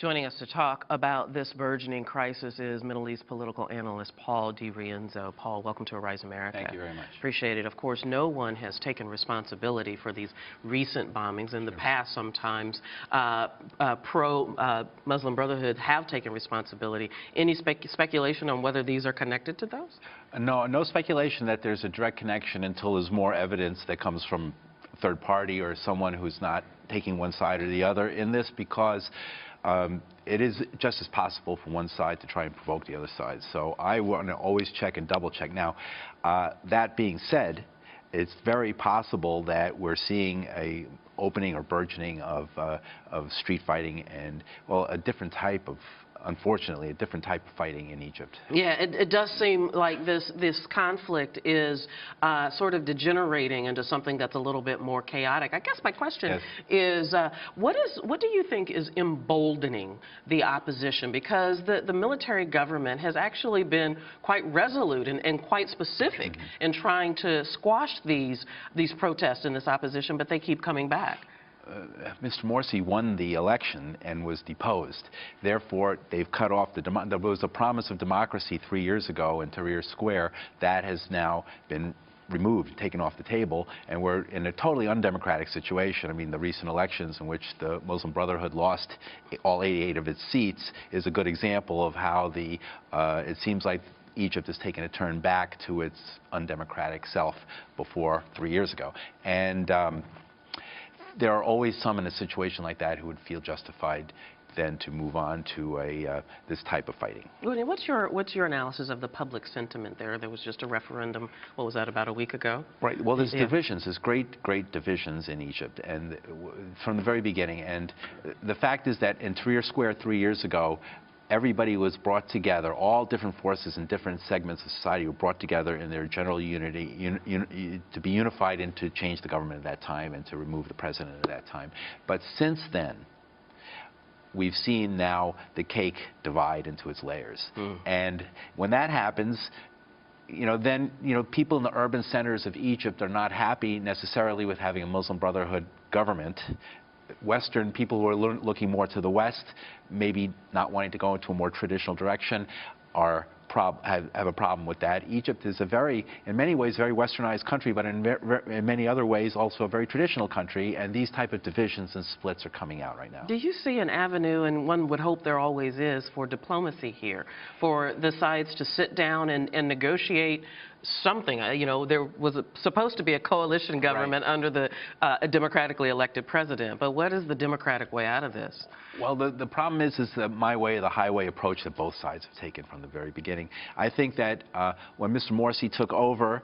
Joining us to talk about this burgeoning crisis is Middle East political analyst Paul DeRienzo. Paul, welcome to Arise America. Thank you very much. Appreciate it. Of course, no one has taken responsibility for these recent bombings. In the past, sometimes pro-Muslim Brotherhood have taken responsibility. Any speculation on whether these are connected to those? No speculation that there's a direct connection until there's more evidence that comes from a third party or someone who's not taking one side or the other in this, because it is just as possible for one side to try and provoke the other side. So I want to always check and double check. Now, that being said, it's very possible that we're seeing a opening or burgeoning of street fighting and, well, a different type of, unfortunately, a different type of fighting in Egypt. Yeah, it does seem like this conflict is sort of degenerating into something that's a little bit more chaotic. I guess my question is, what do you think is emboldening the opposition? Because the military government has actually been quite resolute and quite specific in trying to squash these protests and this opposition, but they keep coming back. Mr. Morsi won the election and was deposed. Therefore, they've cut off there was a promise of democracy 3 years ago in Tahrir Square. That has now been removed, taken off the table, and we're in a totally undemocratic situation. I mean, the recent elections in which the Muslim Brotherhood lost all 88 of its seats is a good example of how it seems like Egypt has taken a turn back to its undemocratic self before 3 years ago. And there are always some in a situation like that who would feel justified then to move on to this type of fighting. What's your analysis of the public sentiment there? There was just a referendum, what was that, about a week ago? Right. Well, there's divisions. There's great divisions in Egypt, and from the very beginning. And the fact is that in Tahrir Square 3 years ago, everybody was brought together. All different forces in different segments of society were brought together in their general unity, to be unified and to change the government at that time and to remove the president at that time. But since then, we've seen now the cake divide into its layers. And when that happens, then people in the urban centers of Egypt are not happy necessarily with having a Muslim Brotherhood government. Western people who are looking more to the West, maybe not wanting to go into a more traditional direction, have a problem with that. Egypt is in many ways, very westernized country, but in many other ways also a very traditional country, and these type of divisions and splits are coming out right now. Do you see an avenue, and one would hope there always is, for diplomacy here, for the sides to sit down and negotiate something? There was supposed to be a coalition government under the democratically elected president, but what is the democratic way out of this? Well, the problem is the my way or the highway approach that both sides have taken from the very beginning. I think that when Mr. Morsi took over,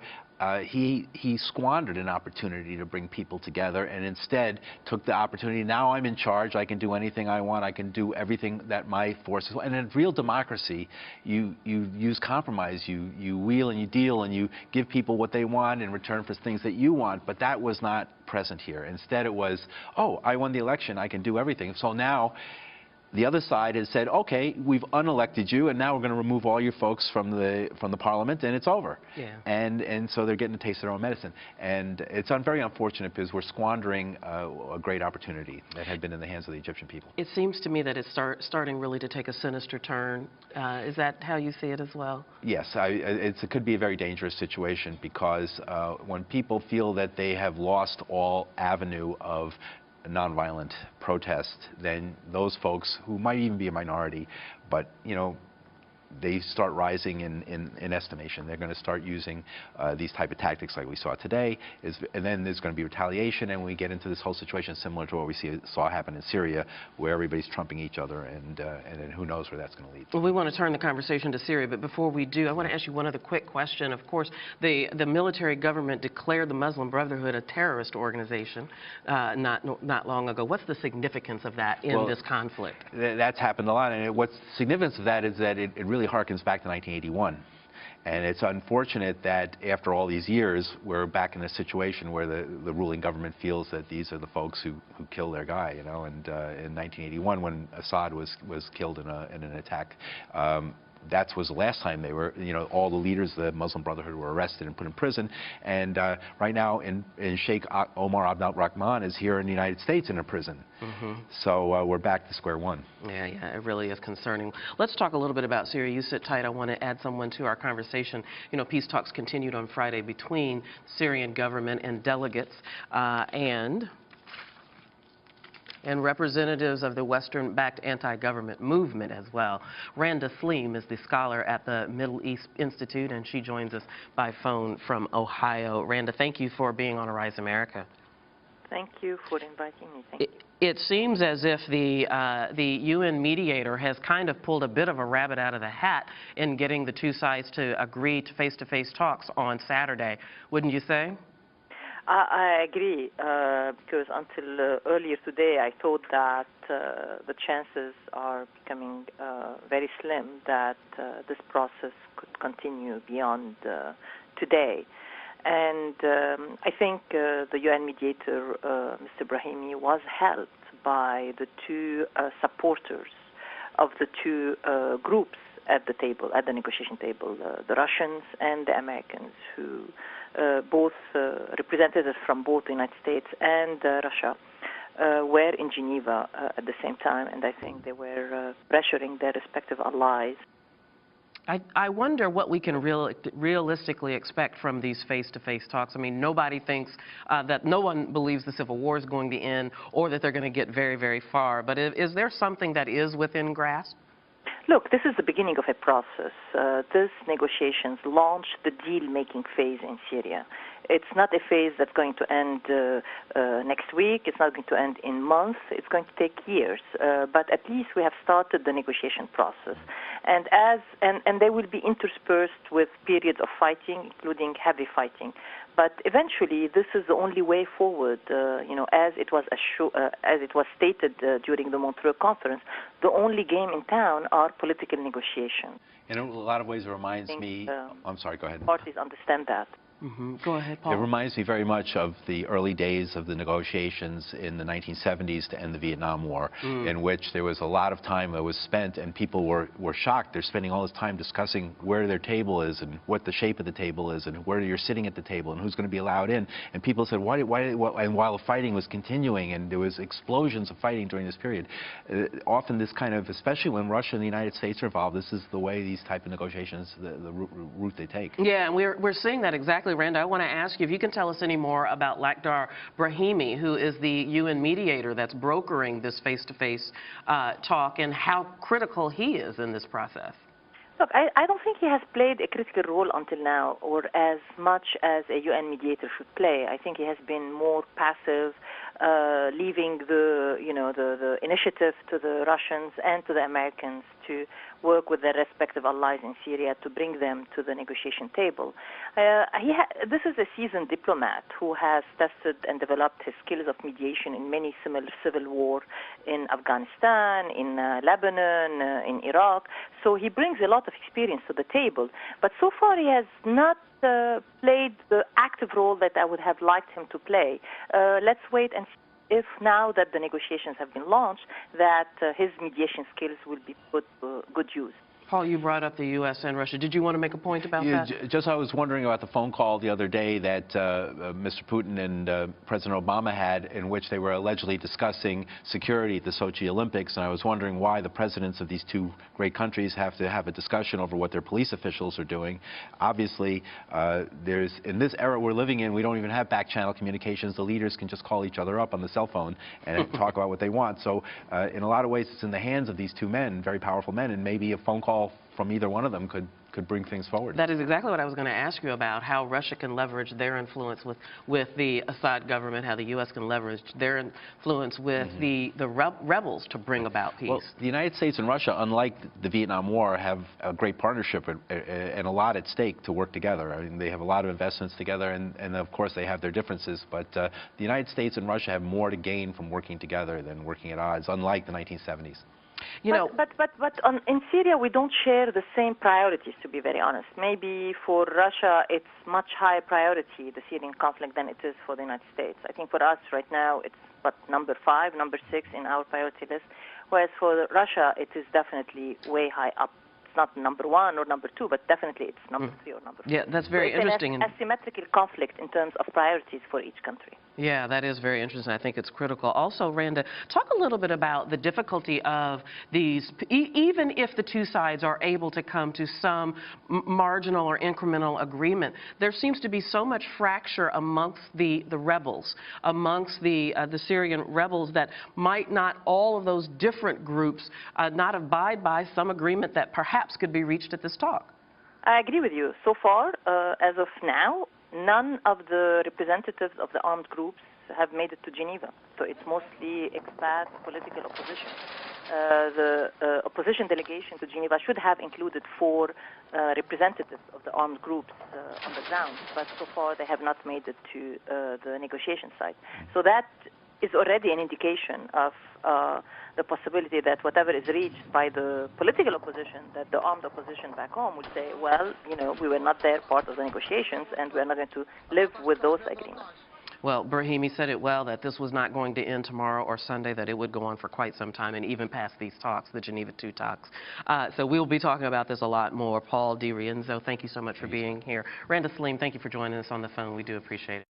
he squandered an opportunity to bring people together and instead took the opportunity, now I'm in charge, I can do anything I want, I can do everything that my forces want. And in real democracy, you use compromise, you wheel and you deal and you give people what they want in return for things that you want, but that was not present here. Instead it was, oh, I won the election, I can do everything. So now the other side has said, okay, we've unelected you, and now we're going to remove all your folks from the parliament, and it's over. Yeah. And so they're getting a taste of their own medicine. And it's very unfortunate because we're squandering a great opportunity that had been in the hands of the Egyptian people. It seems to me that it's starting really to take a sinister turn. Is that how you see it as well? Yes, it could be a very dangerous situation because when people feel that they have lost all avenue of nonviolent protest, then those folks who might even be a minority, but they start rising in estimation. They're going to start using these type of tactics like we saw today, and then there's going to be retaliation, and we get into this whole situation similar to what we saw happen in Syria, where everybody's trumping each other, and then who knows where that's going to lead to. Well, we want to turn the conversation to Syria, but before we do, I want to ask you one other quick question. Of course, the military government declared the Muslim Brotherhood a terrorist organization not long ago. What's the significance of that in this conflict? That's happened a lot, and what's the significance of that is that it really harkens back to 1981. And it's unfortunate that after all these years, we're back in a situation where the ruling government feels that these are the folks who killed their guy, And in 1981, when Assad was killed in an attack that was the last time they were, all the leaders of the Muslim Brotherhood were arrested and put in prison. And right now, Sheikh Omar Abdel Rahman is here in the United States in a prison. So we're back to square one. Yeah, it really is concerning. Let's talk a little bit about Syria. You sit tight. I want to add someone to our conversation. Peace talks continued on Friday between the Syrian government and delegates and representatives of the Western-backed anti-government movement as well. Randa Sleem is the scholar at the Middle East Institute, and she joins us by phone from Ohio. Randa, thank you for being on Arise America. Thank you for inviting me. Thank you. It seems as if the UN mediator has kind of pulled a bit of a rabbit out of the hat in getting the two sides to agree to face-to-face talks on Saturday. Wouldn't you say? I agree, because until earlier today I thought that the chances are becoming very slim that this process could continue beyond today. And I think the UN mediator, Mr. Brahimi, was helped by the two supporters of the two groups at the table, at the negotiation table, the Russians and the Americans, who both representatives from both the United States and Russia were in Geneva at the same time, and I think they were pressuring their respective allies. I wonder what we can realistically expect from these face-to-face talks. I mean, nobody thinks that no one believes the civil war is going to end or that they're going to get very, very far. But is there something that is within grasp? Look, this is the beginning of a process. These negotiations launched the deal-making phase in Syria. It's not a phase that's going to end next week. It's not going to end in months. It's going to take years. But at least we have started the negotiation process. And they will be interspersed with periods of fighting, including heavy fighting. But eventually, this is the only way forward. As it was stated during the Montreux conference, the only game in town are political negotiations. In a lot of ways, it reminds me. I'm sorry. Go ahead. Parties understand that. Go ahead, Paul. It reminds me very much of the early days of the negotiations in the 1970s to end the Vietnam War, in which there was a lot of time that was spent, and people were shocked. They're spending all this time discussing where their table is and what the shape of the table is and where you're sitting at the table and who's going to be allowed in. And people said, why, and while the fighting was continuing and there was explosions of fighting during this period, often this kind of, especially when Russia and the United States are involved, this is the way these type of negotiations, the route they take. Yeah, and we're seeing that exactly. Randa, I want to ask you if you can tell us any more about Lakhdar Brahimi, who is the UN mediator that's brokering this face-to-face talk, and how critical he is in this process. Look, I don't think he has played a critical role until now, or as much as a UN mediator should play. I think he has been more passive, leaving the initiative to the Russians and to the Americans to work with their respective allies in Syria to bring them to the negotiation table. This is a seasoned diplomat who has tested and developed his skills of mediation in many similar civil wars in Afghanistan, in Lebanon, in Iraq. So he brings a lot of experience to the table. But so far he has not played the active role that I would have liked him to play. Let's wait and see if now that the negotiations have been launched, that his mediation skills will be put to good use. Paul, you brought up the U.S. and Russia. Did you want to make a point about that? Just I was wondering about the phone call the other day that Mr. Putin and President Obama had, in which they were allegedly discussing security at the Sochi Olympics, and I was wondering why the presidents of these two great countries have to have a discussion over what their police officials are doing. Obviously, in this era we're living in, we don't even have back-channel communications. The leaders can just call each other up on the cell phone and talk about what they want. So in a lot of ways, it's in the hands of these two men, very powerful men, and maybe a phone call from either one of them could bring things forward. That is exactly what I was going to ask you about, how Russia can leverage their influence with the Assad government, how the U.S. can leverage their influence with the rebels to bring about peace. Well, the United States and Russia, unlike the Vietnam War, have a great partnership and a lot at stake to work together. I mean, they have a lot of investments together, and of course they have their differences, but the United States and Russia have more to gain from working together than working at odds, unlike the 1970s. In Syria, we don't share the same priorities, to be very honest. Maybe for Russia, it's much higher priority, the Syrian conflict, than it is for the United States. I think for us right now, it's number 6 in our priority list, whereas for Russia, it is definitely way high up it's not number 1 or number 2, but definitely it's number 3 or number 4. Yeah, that's very interesting. It's an asymmetrical conflict in terms of priorities for each country. Yeah, that is very interesting. I think it's critical. Also, Randa, talk a little bit about the difficulty of these, even if the two sides are able to come to some marginal or incremental agreement, there seems to be so much fracture amongst the rebels, amongst the Syrian rebels, that might not all of those different groups not abide by some agreement that perhaps could be reached at this talk. I agree with you. So far, as of now, none of the representatives of the armed groups have made it to Geneva. So it's mostly expat political opposition. The opposition delegation to Geneva should have included 4 representatives of the armed groups on the ground, but so far they have not made it to the negotiation site. So that is already an indication of the possibility that whatever is reached by the political opposition, that the armed opposition back home would say, well, we were not there part of the negotiations, and we're not going to live with those agreements. Well, Brahimi said it well, that this was not going to end tomorrow or Sunday, that it would go on for quite some time, and even past these talks, the Geneva II talks. So we'll be talking about this a lot more. Paul DeRienzo, thank you so much for being here. Randa Salim, thank you for joining us on the phone. We do appreciate it.